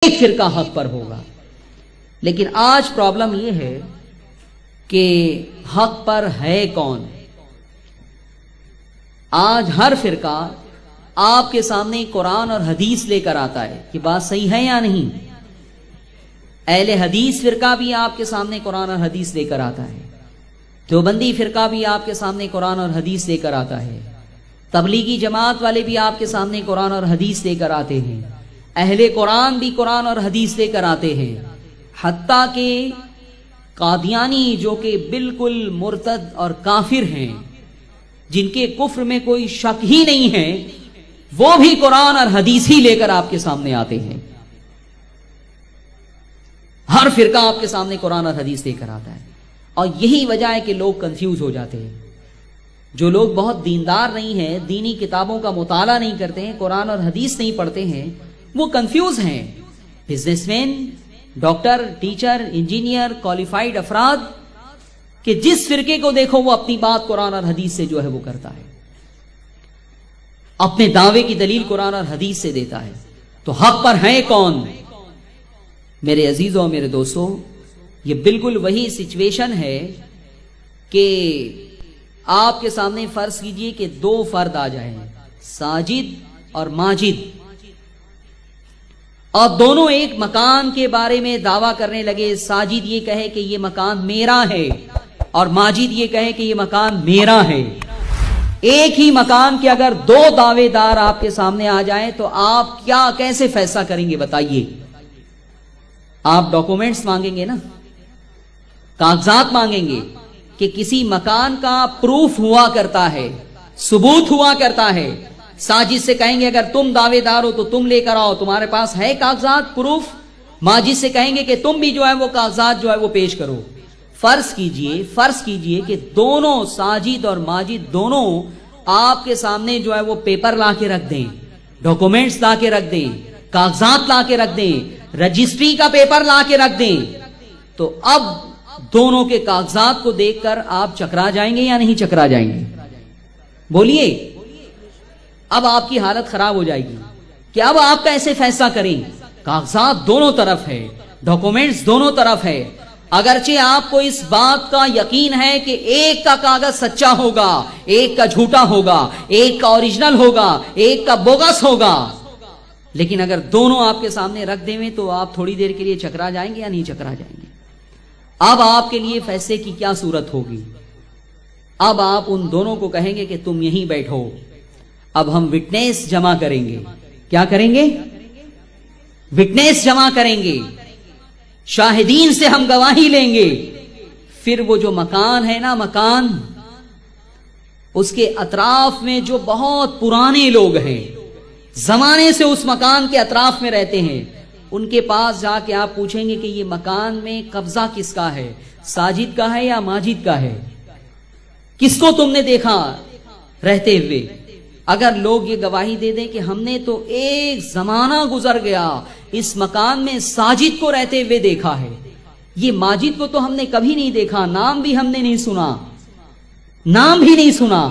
ایک فرقہ حق پر ہوگا. لیکن آج پرابلم یہ ہے کہ حق پر ہے کون؟ آج ہر فرقہ آپ کے سامنے قرآن اور حدیث لے کر آتا ہے کہ بات صحیح ہے یا نہیں. اہل حدیث فرقہ بھی آپ کے سامنے قرآن اور حدیث لے کر آتا ہے. دیوبندی فرقہ بھی آپ کے سامنے قرآن اور حدیث لے کر آتا ہے. تبلیغی جماعت والے بھی آپ کے سامنے قرآن اور حدیث لے کر آتے ہیں. اہل قرآن بھی قرآن اور حدیث لے کر آتے ہیں. حتیٰ کہ قادیانی جو کہ بالکل مرتد اور کافر ہیں، جن کے کفر میں کوئی شک ہی نہیں ہے، وہ بھی قرآن اور حدیث ہی لے کر آپ کے سامنے آتے ہیں. ہر فرقہ آپ کے سامنے قرآن اور حدیث لے کر آتا ہے. اور یہی وجہ ہے کہ لوگ کنفیوز ہو جاتے ہیں. جو لوگ بہت دیندار نہیں ہیں، دینی کتابوں کا مطالعہ نہیں کرتے ہیں، قرآن اور حدیث نہیں پڑھتے ہیں، وہ کنفیوز ہیں. Business man, doctor, teacher, engineer, qualified افراد، کہ جس فرقے کو دیکھو وہ اپنی بات قرآن اور حدیث سے جو ہے وہ کرتا ہے، اپنے دعوے کی دلیل قرآن اور حدیث سے دیتا ہے. تو حق پر ہے کون؟ میرے عزیزوں، میرے دوستوں، یہ بالکل وہی سچویشن ہے کہ آپ کے سامنے فرض کیجئے کہ دو فرد آ جائیں، ساجد اور ماجد، اور دونوں ایک مکان کے بارے میں دعویٰ کرنے لگے. ساجد یہ کہے کہ یہ مکان میرا ہے اور ماجد یہ کہے کہ یہ مکان میرا ہے. ایک ہی مکان کے اگر دو دعوے دار آپ کے سامنے آ جائیں تو آپ کیا کیسے فیصلہ کریں گے بتائیے؟ آپ ڈاکومنٹس مانگیں گے نا، کاغذات مانگیں گے کہ کسی مکان کا پروف ہوا کرتا ہے، ثبوت ہوا کرتا ہے. ساجد سے کہیں گے اگر تم دعوے دار ہو تو تم لے کر آؤ، تمہارے پاس ہے کاغذات، پروف. ماجد سے کہیں گے کہ تم بھی جو ہے وہ کاغذات جو ہے وہ پیش کرو. فرض کیجئے کہ دونوں ساجد اور ماجد دونوں آپ کے سامنے جو ہے وہ پیپر لا کے رکھ دیں، ڈاکومنٹس لا کے رکھ دیں، کاغذات لا کے رکھ دیں، رجسٹری کا پیپر لا کے رکھ دیں. تو اب دونوں کے کاغذات کو دیکھ کر آپ چکرا جائیں گے یا نہیں چکرا جائیں گے؟ بولیے. اب آپ کی حالت خراب ہو جائے گی کہ اب آپ کیسے فیصلہ کریں؟ کاغذات دونوں طرف ہے، ڈاکومنٹس دونوں طرف ہے. اگرچہ آپ کو اس بات کا یقین ہے کہ ایک کا کاغذ سچا ہوگا، ایک کا جھوٹا ہوگا، ایک کا اوریجنل ہوگا، ایک کا بوگس ہوگا، لیکن اگر دونوں آپ کے سامنے رکھ دیں گے تو آپ تھوڑی دیر کے لیے چکرا جائیں گے یا نہیں چکرا جائیں گے؟ اب آپ کے لیے فیصلے کی کیا صورت ہوگی؟ اب آپ ان دونوں کو کہیں گے کہ تم یہیں بیٹھو، اب ہم وٹنس جمع کریں گے. کیا کریں گے؟ وٹنس جمع کریں گے، شاہدین سے ہم گواہی لیں گے. پھر وہ جو مکان ہے نا، مکان، اس کے اطراف میں جو بہت پرانے لوگ ہیں، زمانے سے اس مکان کے اطراف میں رہتے ہیں، ان کے پاس جا کے آپ پوچھیں گے کہ یہ مکان میں قبضہ کس کا ہے، ساجد کا ہے یا ماجد کا ہے؟ کس کو تم نے دیکھا رہتے ہوئے؟ اگر لوگ یہ گواہی دے دیں کہ ہم نے تو ایک زمانہ گزر گیا اس مکان میں ساجد کو رہتے ہوئے دیکھا ہے، یہ ماجد کو تو ہم نے کبھی نہیں دیکھا، نام بھی ہم نے نہیں سنا، نام بھی نہیں سنا.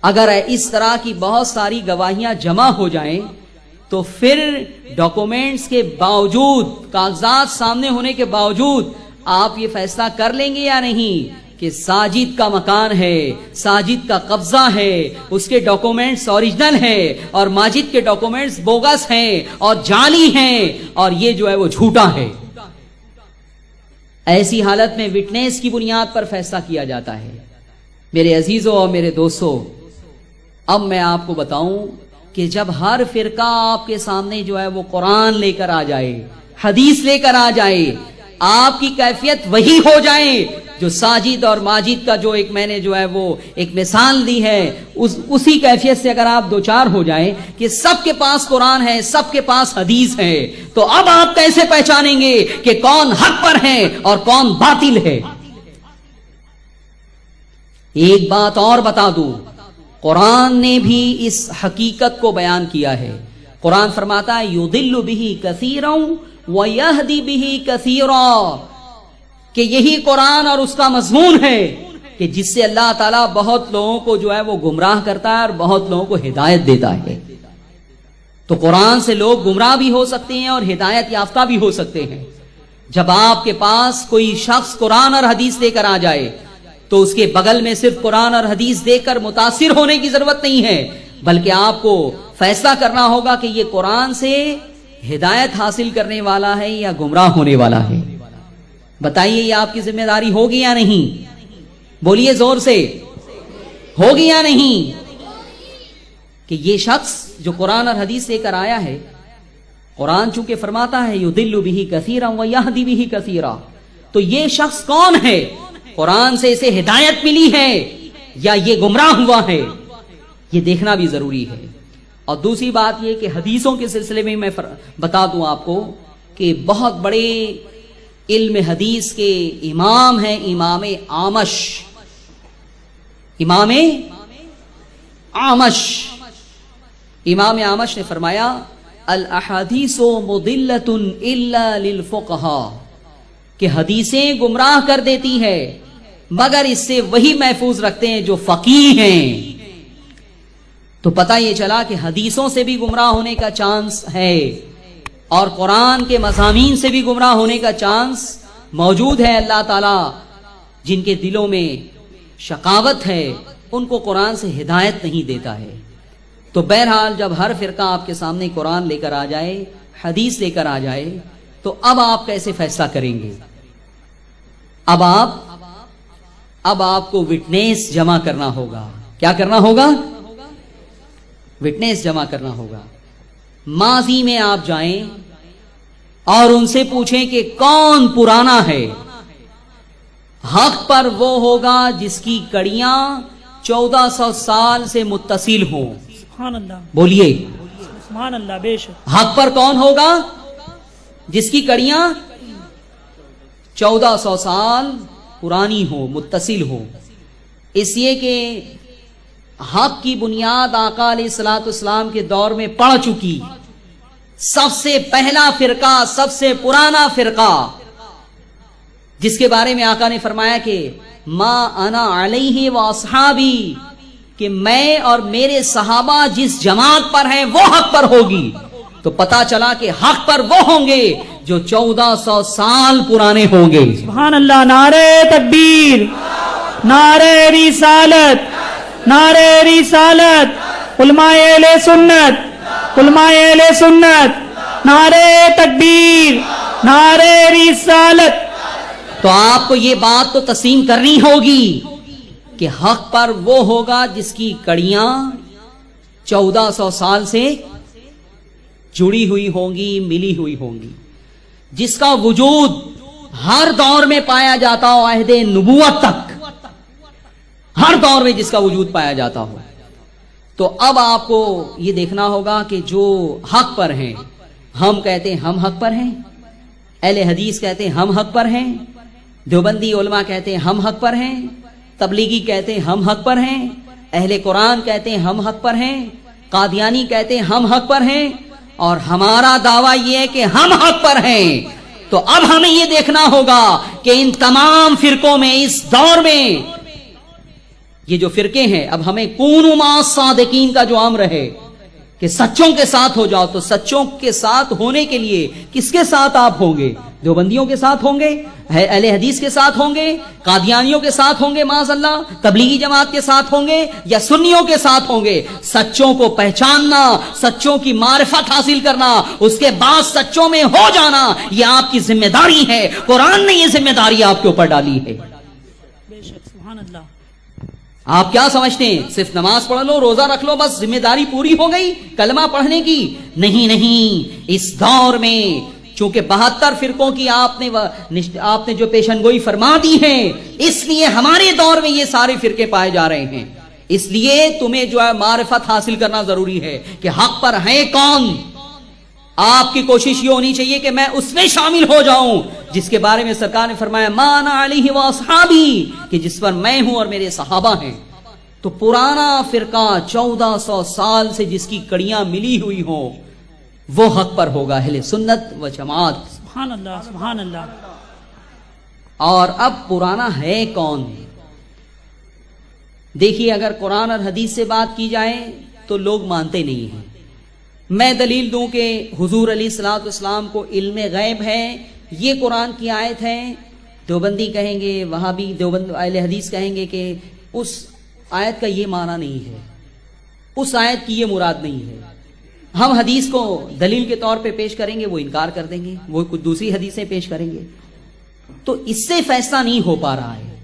اگر اس طرح کی بہت ساری گواہیاں جمع ہو جائیں تو پھر ڈاکومنٹس کے باوجود، کاغذات سامنے ہونے کے باوجود آپ یہ فیصلہ کر لیں گے یا نہیں کہ ساجد کا مکان ہے، ساجد کا قبضہ ہے، اس کے ڈاکومنٹس اوریجنل ہیں اور ماجد کے ڈاکومنٹس بوگس ہیں اور جعلی ہیں اور یہ جو ہے وہ جھوٹا ہے؟ ایسی حالت میں وٹنس کی بنیاد پر فیصلہ کیا جاتا ہے. میرے عزیزوں اور میرے دوستوں، اب میں آپ کو بتاؤں کہ جب ہر فرقہ آپ کے سامنے جو ہے وہ قرآن لے کر آ جائے، حدیث لے کر آ جائے، آپ کی کیفیت وہی ہو جائے جو ساجد اور ماجد کا جو ایک میں نے جو ہے وہ ایک مثال دی ہے، اسی کیفیت سے اگر آپ دوچار ہو جائیں کہ سب کے پاس قرآن ہے، سب کے پاس حدیث ہے، تو اب آپ کیسے پہچانیں گے کہ کون حق پر ہے اور کون باطل ہے؟ ایک بات اور بتا دوں، قرآن نے بھی اس حقیقت کو بیان کیا ہے. قرآن فرماتا ہے یضل بہ کثیرا ویہدی بہ کثیرا، کہ یہی قرآن اور اس کا مضمون ہے کہ جس سے اللہ تعالیٰ بہت لوگوں کو جو ہے وہ گمراہ کرتا ہے اور بہت لوگوں کو ہدایت دیتا ہے. تو قرآن سے لوگ گمراہ بھی ہو سکتے ہیں اور ہدایت یافتہ بھی ہو سکتے ہیں. جب آپ کے پاس کوئی شخص قرآن اور حدیث لے کر آ جائے تو اس کے بغل میں صرف قرآن اور حدیث دیکھ کر متاثر ہونے کی ضرورت نہیں ہے، بلکہ آپ کو فیصلہ کرنا ہوگا کہ یہ قرآن سے ہدایت حاصل کرنے والا ہے یا گمراہ ہونے والا ہے. بتائیے یہ آپ کی ذمہ داری ہوگی یا نہیں؟ بولیے زور سے، ہوگی یا نہیں؟ کہ یہ شخص جو قرآن اور حدیث لے کر آیا ہے، قرآن چونکہ فرماتا ہے یضل بہ کثیرا ویہدی بہ کثیرا، تو یہ شخص کون ہے؟ قرآن سے اسے ہدایت ملی ہے یا یہ گمراہ ہوا ہے؟ یہ دیکھنا بھی ضروری ہے. اور دوسری بات یہ کہ حدیثوں کے سلسلے میں بتا دوں آپ کو کہ بہت بڑے علم حدیث کے امام ہیں امام اعمش. امام اعمش، امام اعمش نے فرمایا الاحادیث مضلۃ الا للفقہاء، کہ حدیثیں گمراہ کر دیتی ہے مگر اس سے وہی محفوظ رکھتے ہیں جو فقیہ ہیں. تو پتہ یہ چلا کہ حدیثوں سے بھی گمراہ ہونے کا چانس ہے اور قرآن کے مضامین سے بھی گمراہ ہونے کا چانس موجود ہے. اللہ تعالیٰ جن کے دلوں میں شقاوت ہے ان کو قرآن سے ہدایت نہیں دیتا ہے. تو بہرحال جب ہر فرقہ آپ کے سامنے قرآن لے کر آ جائے، حدیث لے کر آ جائے، تو اب آپ کیسے فیصلہ کریں گے؟ اب آپ کو وٹنس جمع کرنا ہوگا. کیا کرنا ہوگا؟ وٹنس جمع کرنا ہوگا. ماضی میں آپ جائیں اور ان سے پوچھیں کہ کون پرانا ہے. حق پر وہ ہوگا جس کی کڑیاں 1400 سال سے متصل ہوں. سبحان اللہ، بولیے سبحان اللہ. بے شک حق پر کون ہوگا؟ جس کی کڑیاں 1400 سال پرانی ہو، متصل ہو. اس لیے کہ حق کی بنیاد آقا علیہ الصلوۃ والسلام کے دور میں پڑ چکی. سب سے پہلا فرقہ، سب سے پرانا فرقہ جس کے بارے میں آقا نے فرمایا کہ ما انا علیہ و اصحابی، کہ میں اور میرے صحابہ جس جماعت پر ہیں وہ حق پر ہوگی. تو پتا چلا کہ حق پر وہ ہوں گے جو 1400 سال پرانے ہوں گے. سبحان اللہ. نعرہ تکبیر، نعرہ رسالت، نعرہ رسالت، علماء اہل سنت، علماء اہل سنت، نعرہ تکبیر، نعرہ رسالت. تو آپ کو یہ بات تو تسلیم کرنی ہوگی کہ حق پر وہ ہوگا جس کی کڑیاں 1400 سال سے جڑی ہوئی ہوں گی، ملی ہوئی ہوں گی، جس کا وجود ہر دور میں پایا جاتا ہو، عہد نبوت تک ہر دور میں جس کا وجود پایا جاتا ہو. تو اب آپ کو یہ دیکھنا ہوگا کہ جو حق پر ہیں، ہم کہتے ہیں ہم حق پر ہیں، اہل حدیث کہتے ہیں ہم حق پر ہیں، دیوبندی علماء کہتے ہیں ہم حق پر ہیں، تبلیغی کہتے ہیں ہم حق پر ہیں، اہل قرآن کہتے ہیں ہم حق پر ہیں، قادیانی کہتے ہیں ہم حق پر ہیں، اور ہمارا دعویٰ یہ ہے کہ ہم حق پر ہیں. تو اب ہمیں یہ دیکھنا ہوگا کہ ان تمام فرقوں میں اس دور میں یہ جو فرقے ہیں، اب ہمیں کونوا مع الصادقین کا جو امر ہے کہ سچوں کے ساتھ ہو جاؤ، تو سچوں کے ساتھ ہونے کے لیے کس کے ساتھ آپ ہوں گے؟ دیوبندیوں کے ساتھ ہوں گے، اہل حدیث کے ساتھ ہوں گے، قادیانیوں کے ساتھ ہوں گے معاذ اللہ، تبلیغی جماعت کے ساتھ ہوں گے، یا سنیوں کے ساتھ ہوں گے؟ سچوں کو پہچاننا، سچوں کی معرفت حاصل کرنا، اس کے بعد سچوں میں ہو جانا، یہ آپ کی ذمہ داری ہے. قرآن نے یہ ذمہ داری آپ کے اوپر ڈالی ہے. بے شک سبحان اللہ. آپ کیا سمجھتے ہیں صرف نماز پڑھ لو، روزہ رکھ لو، بس ذمہ داری پوری ہو گئی کلمہ پڑھنے کی؟ نہیں نہیں، اس دور میں چونکہ 72 فرقوں کی آپ نے جو پیشن گوئی فرما دی ہے، اس لیے ہمارے دور میں یہ سارے فرقے پائے جا رہے ہیں. اس لیے تمہیں جو ہے معرفت حاصل کرنا ضروری ہے کہ حق پر ہے کون. آپ کی کوشش یہ ہونی چاہیے کہ میں اس میں شامل ہو جاؤں جس کے بارے میں سرکار نے فرمایا ما انا علیہ و اصحابی، کہ جس پر میں ہوں اور میرے صحابہ ہیں. تو پرانا فرقہ 1400 سال سے جس کی کڑیاں ملی ہوئی ہوں وہ حق پر ہوگا، اہل سنت و جماعت. سبحان اللہ، سبحان اللہ. اور اب پرانا ہے کون؟ دیکھیے اگر قرآن اور حدیث سے بات کی جائے تو لوگ مانتے نہیں ہیں. میں دلیل دوں کہ حضور علیہ الصلوۃ والسلام کو علم غیب ہے، یہ قرآن کی آیت ہے، دیوبندی کہیں گے، وہابی دیوبند اہل حدیث کہیں گے کہ اس آیت کا یہ معنی نہیں ہے، اس آیت کی یہ مراد نہیں ہے. ہم حدیث کو دلیل کے طور پہ پیش کریں گے، وہ انکار کر دیں گے، وہ کچھ دوسری حدیثیں پیش کریں گے. تو اس سے فیصلہ نہیں ہو پا رہا ہے،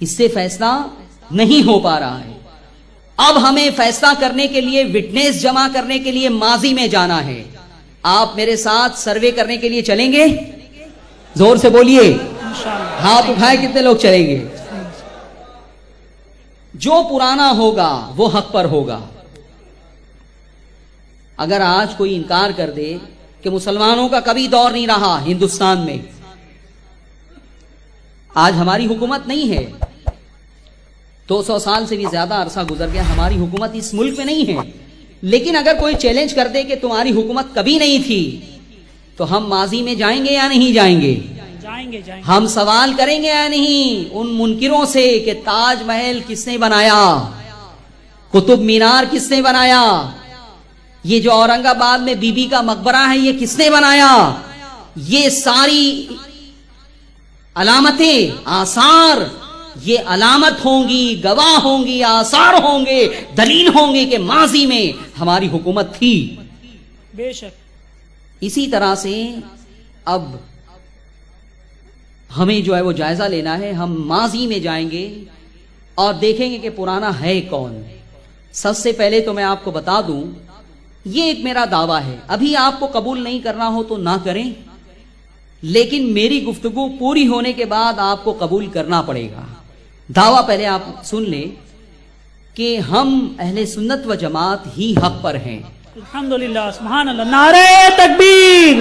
اس سے فیصلہ نہیں ہو پا رہا ہے. اب ہمیں فیصلہ کرنے کے لیے، وٹنس جمع کرنے کے لیے ماضی میں جانا ہے. آپ میرے ساتھ سروے کرنے کے لیے چلیں گے؟ زور سے بولیے، انشاءاللہ. ہاتھ اٹھائے کتنے لوگ چلیں گے؟ جو پرانا ہوگا وہ حق پر ہوگا. اگر آج کوئی انکار کر دے کہ مسلمانوں کا کبھی دور نہیں رہا ہندوستان میں، آج ہماری حکومت نہیں ہے، 200 سال سے بھی زیادہ عرصہ گزر گیا، ہماری حکومت اس ملک میں نہیں ہے، لیکن اگر کوئی چیلنج کر دے کہ تمہاری حکومت کبھی نہیں تھی، تو ہم ماضی میں جائیں گے یا نہیں جائیں گے؟ جائیں گے. ہم سوال کریں گے یا نہیں ان منکروں سے کہ تاج محل کس نے بنایا، قطب مینار کس نے بنایا، یہ جو اورنگ آباد میں بی بی کا مقبرہ ہے یہ کس نے بنایا؟ یہ ساری علامتیں، آثار، یہ علامت ہوں گی، گواہ ہوں گی، آثار ہوں گے، دلیل ہوں گے کہ ماضی میں ہماری حکومت تھی. بے شک. اسی طرح سے اب ہمیں جو ہے وہ جائزہ لینا ہے. ہم ماضی میں جائیں گے اور دیکھیں گے کہ پرانا ہے کون. سب سے پہلے تو میں آپ کو بتا دوں، یہ ایک میرا دعویٰ ہے، ابھی آپ کو قبول نہیں کرنا ہو تو نہ کریں، لیکن میری گفتگو پوری ہونے کے بعد آپ کو قبول کرنا پڑے گا. دعویٰ پہلے آپ سن لیں کہ ہم اہل سنت و جماعت ہی حق پر ہیں. الحمدللہ. سبحان اللہ. نعرہ تکبیر،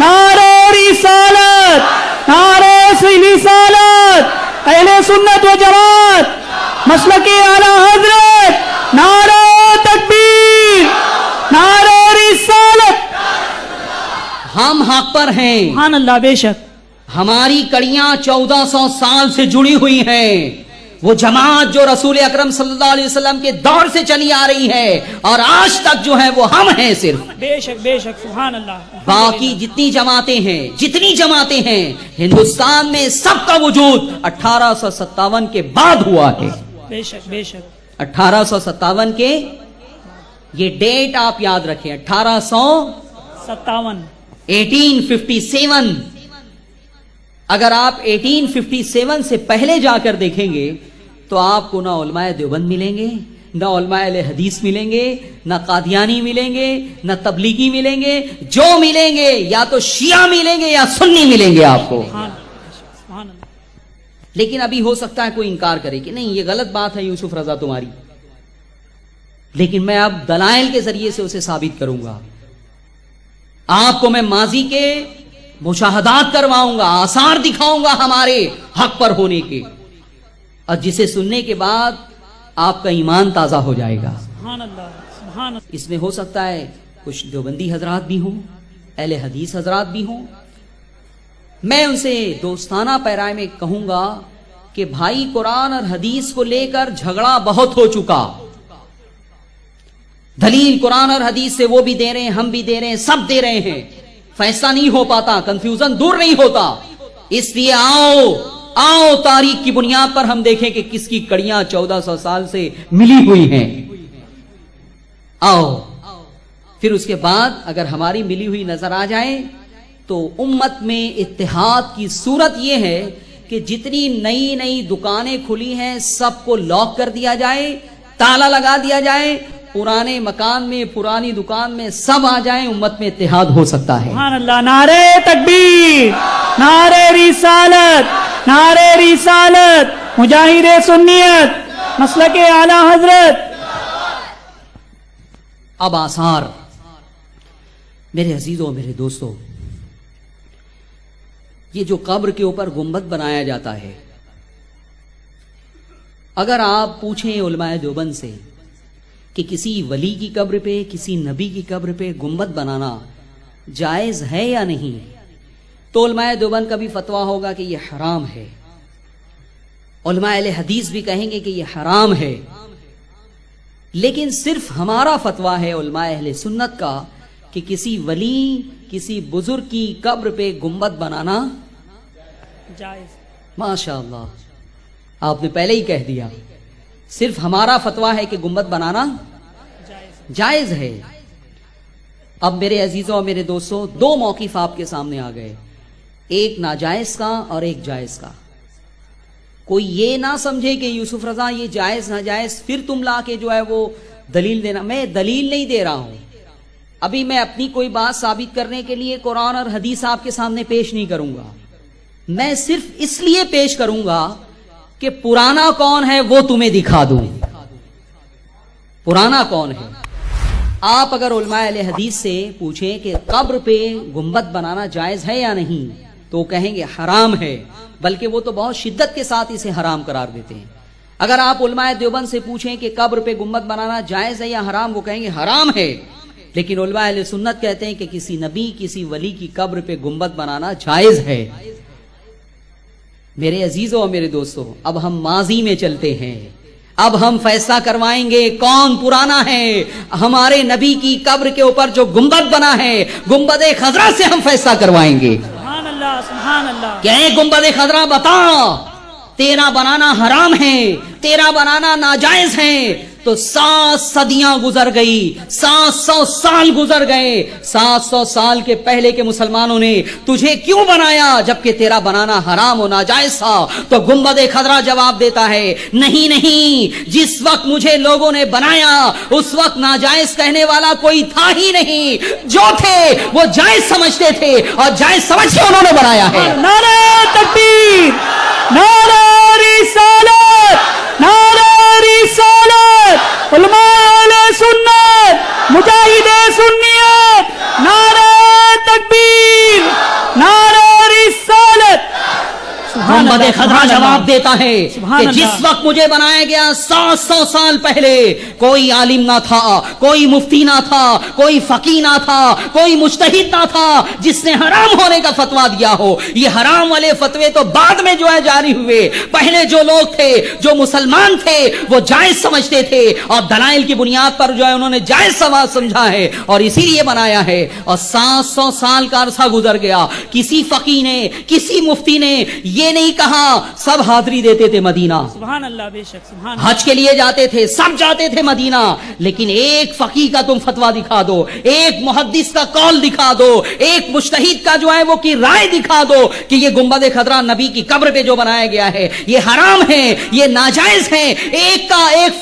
نعرہ رسالت، نعرہ رسالت، اہل سنت و جماعت، مسلک اعلی حضرت، نعرہ تکبیر، نعرہ رسالت. ہم حق پر ہیں. سبحان اللہ. بے شک. ہماری کڑیاں 1400 سال سے جڑی ہوئی ہیں. وہ جماعت جو رسول اکرم صلی اللہ علیہ وسلم کے دور سے چلی آ رہی ہے اور آج تک جو ہے وہ ہم ہیں صرف. بے شک. بے شک. سبحان اللہ. باقی جتنی جماعتیں ہیں ہندوستان میں سب کا وجود 1857 کے بعد ہوا ہے. بے شک. بے شک. 1857 کے، یہ ڈیٹ آپ یاد رکھیں، 1857. اگر آپ 1857 سے پہلے جا کر دیکھیں گے تو آپ کو نہ علماء دیوبند ملیں گے، نہ علماء اہل حدیث ملیں گے، نہ قادیانی ملیں گے، نہ تبلیغی ملیں گے. جو ملیں گے یا تو شیعہ ملیں گے یا سنی ملیں گے آپ کو. سبحان اللہ. لیکن ابھی ہو سکتا ہے کوئی انکار کرے کہ نہیں یہ غلط بات ہے یوسف رضا تمہاری، لیکن میں اب دلائل کے ذریعے سے اسے ثابت کروں گا. آپ کو میں ماضی کے مشاہدات کرواؤں گا، آثار دکھاؤں گا ہمارے حق پر ہونے کے، اور جسے سننے کے بعد آپ کا ایمان تازہ ہو جائے گا. سبحان اللہ. سبحان اللہ. اس میں ہو سکتا ہے کچھ دیوبندی حضرات بھی ہوں، اہل حدیث حضرات بھی ہوں. میں ان سے دوستانہ پیرائے میں کہوں گا کہ بھائی قرآن اور حدیث کو لے کر جھگڑا بہت ہو چکا. دلیل قرآن اور حدیث سے وہ بھی دے رہے ہیں، ہم بھی دے رہے ہیں، سب دے رہے ہیں، فیصلہ نہیں ہو پاتا، کنفیوژن دور نہیں ہوتا. اس لیے آؤ تاریخ کی بنیاد پر ہم دیکھیں کہ کس کی کڑیاں 1400 سال سے ملی ہوئی ہیں. آؤ پھر اس کے بعد اگر ہماری ملی ہوئی نظر آ جائے تو امت میں اتحاد کی صورت یہ ہے کہ جتنی نئی دکانیں کھلی ہیں سب کو لاک کر دیا جائے، تالا لگا دیا جائے، پرانے مکان میں، پرانی دکان میں سب آ جائیں، امت میں اتحاد ہو سکتا ہے. سبحان اللہ. نعرہ تکبیر، نعرہ رسالت، نعرہ رسالت، مجاہد سنیت، مسلک اعلی حضرت. اب آثار، میرے عزیزوں، میرے دوستوں، یہ جو قبر کے اوپر گنبد بنایا جاتا ہے، اگر آپ پوچھیں علماء دیوبند سے کہ کسی ولی کی قبر پہ، کسی نبی کی قبر پہ گنبد بنانا جائز ہے یا نہیں، تو علماء دیوبند کا بھی فتویٰ ہوگا کہ یہ حرام ہے. علماء اہل حدیث بھی کہیں گے کہ یہ حرام ہے. لیکن صرف ہمارا فتویٰ ہے علماء اہل سنت کا کہ کسی ولی کسی بزرگ کی قبر پہ گنبد بنانا جائز. ماشاء اللہ آپ نے پہلے ہی کہہ دیا. صرف ہمارا فتویٰ ہے کہ گنبد بنانا جائز ہے. اب میرے عزیزوں اور میرے دوستوں دو موقف آپ کے سامنے آ گئے, ایک ناجائز کا اور ایک جائز کا. کوئی یہ نہ سمجھے کہ یوسف رضا یہ جائز ناجائز پھر تم لا کے جو ہے وہ دلیل دینا. میں دلیل نہیں دے رہا ہوں, ابھی میں اپنی کوئی بات ثابت کرنے کے لیے قرآن اور حدیث آپ کے سامنے پیش نہیں کروں گا. میں صرف اس لیے پیش کروں گا کہ پرانا کون ہے وہ تمہیں دکھا دوں. پرانا کون ہے؟ آپ اگر علماء اہل حدیث سے پوچھیں کہ قبر پہ گنبد بنانا جائز ہے یا نہیں تو کہیں گے حرام ہے, بلکہ وہ تو بہت شدت کے ساتھ اسے حرام قرار دیتے ہیں. اگر آپ علماء دیوبند سے پوچھیں کہ قبر پہ گنبد بنانا جائز ہے یا حرام, وہ کہیں گے حرام ہے. لیکن علماء اہل سنت کہتے ہیں کہ کسی نبی کسی ولی کی قبر پہ گنبد بنانا جائز ہے. میرے عزیزوں اور میرے دوستوں اب ہم ماضی میں چلتے ہیں. اب ہم فیصلہ کروائیں گے کون پرانا ہے. ہمارے نبی کی قبر کے اوپر جو گنبد بنا ہے گنبد خضرا سے ہم فیصلہ کروائیں گے. سبحان اللہ, سبحان اللہ. کہ اے گنبد خضرا بتا, تیرا بنانا حرام ہے, تیرا بنانا ناجائز ہے. تو 7 صدیاں گزر گئی, 700 سال گزر گئے. 700 سال کے پہلے کے مسلمانوں نے تجھے کیوں بنایا جبکہ تیرا بنانا حرام و ناجائز تھا؟ تو گنبد خضرا جواب دیتا ہے نہیں نہیں, جس وقت مجھے لوگوں نے بنایا اس وقت ناجائز کہنے والا کوئی تھا ہی نہیں. جو تھے وہ جائز سمجھتے تھے اور جائز سمجھ کے انہوں نے بنایا ہے. نعرہ تکبیر, نعرہ رسالت, نعرہ رسالت, علماء اہل سنت, مجاہد سنیت, نعرہ تکبیر, نعرہ رسالت. گنبد خضرا جواب دیتا ہے سبحان کہ اللہ. جس وقت مجھے بنایا گیا 700 سال پہلے کوئی عالم نہ تھا, کوئی مفتی نہ تھا, کوئی فقی نہ تھا, کوئی مجتہد نہ تھا جس نے حرام ہونے کا فتویٰ دیا ہو. یہ حرام والے فتوے تو بعد میں جو ہے جاری ہوئے. پہلے جو لوگ تھے جو مسلمان تھے وہ جائز سمجھتے تھے اور دلائل کی بنیاد پر جو ہے انہوں نے جائز سمجھا ہے اور اسی لیے بنایا ہے. اور 700 سال کا عرصہ گزر گیا, کسی فقی نے کسی مفتی نے یہ نہیں کہا. سب حاضری دیتے تھے مدینہ, سبحان اللہ, بے شک, سبحان حج کے لیے جاتے تھے, سب جاتے تھے مدینہ. لیکن ایک فقی کا تم فتویٰ دکھا دو, ایک محدث کا قول دکھا دو, ایک مجتہد کا جو ہے وہ کی رائے دکھا دو کہ یہ گنبد خضرا نبی کی قبر پہ جو بنایا گیا ہے یہ حرام ہے, یہ ناجائز ہے. ایک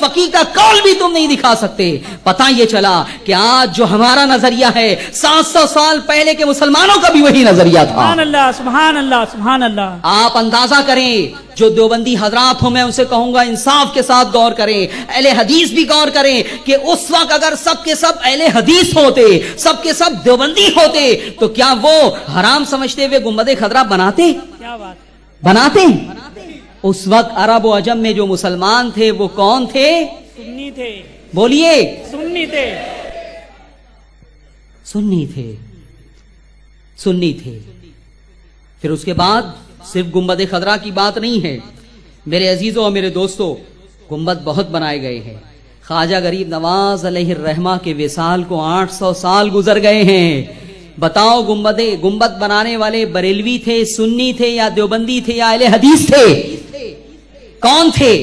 فقی کا قول بھی تم نہیں دکھا سکتے. پتہ یہ چلا کہ آج جو ہمارا نظریہ ہے 700 سال پہلے کے مسلمانوں کا بھی وہی نظریہ تھا. سبحان اللہ, سبحان اللہ, سبحان اللہ. آپ اندازہ کریں, جو دیوبندی حضرات ہوں میں ان سے کہوں گا انصاف کے ساتھ غور کریں, اہل حدیث بھی غور کریں کہ اس وقت اگر سب کے سب اہل حدیث ہوتے, سب کے سب دیوبندی ہوتے تو کیا وہ حرام سمجھتے ہوئے گنبد خضرا بناتے؟ کیا بات, بناتے؟ اس وقت عرب و عجم میں جو مسلمان تھے وہ کون تھے؟ سنی تھے, بولیے, سنی تھے, سنی تھے, سنی تھے. پھر اس کے بعد صرف گنبد خضرا کی بات نہیں ہے میرے عزیزوں اور میرے دوستوں, گنبد بہت بنائے گئے ہیں. خواجہ غریب نواز علیہ الرحمہ کے وصال کو 800 سال گزر گئے ہیں. بتاؤ گنبد بنانے والے بریلوی تھے, سنی تھے یا دیوبندی تھے یا اہل حدیث تھے؟ کون تھے؟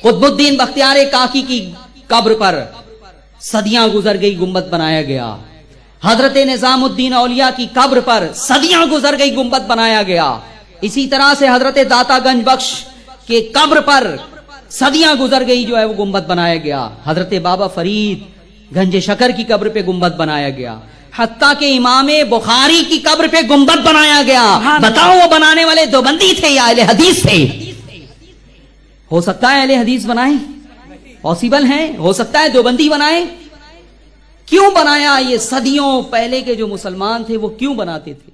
قطب الدین بختیار کاکی کی قبر پر صدیاں گزر گئی, گنبد بنایا گیا. حضرت نظام الدین اولیاء کی قبر پر صدیاں گزر گئی, گنبد بنایا گیا. اسی طرح سے حضرت داتا گنج بخش کے قبر پر صدیاں گزر گئی جو ہے وہ گنبد بنایا گیا. حضرت بابا فرید گنج شکر کی قبر پہ گنبد بنایا گیا. حتیٰ کہ امام بخاری کی قبر پہ گنبد بنایا گیا. بتاؤ وہ بنانے والے دیوبندی تھے یا اہل حدیث تھے؟ ہو سکتا ہے اہل حدیث بنائیں, پاسبل ہے, ہو سکتا ہے دیوبندی بنائیں. کیوں بنایا؟ یہ صدیوں پہلے کے جو مسلمان تھے وہ کیوں بناتے تھے؟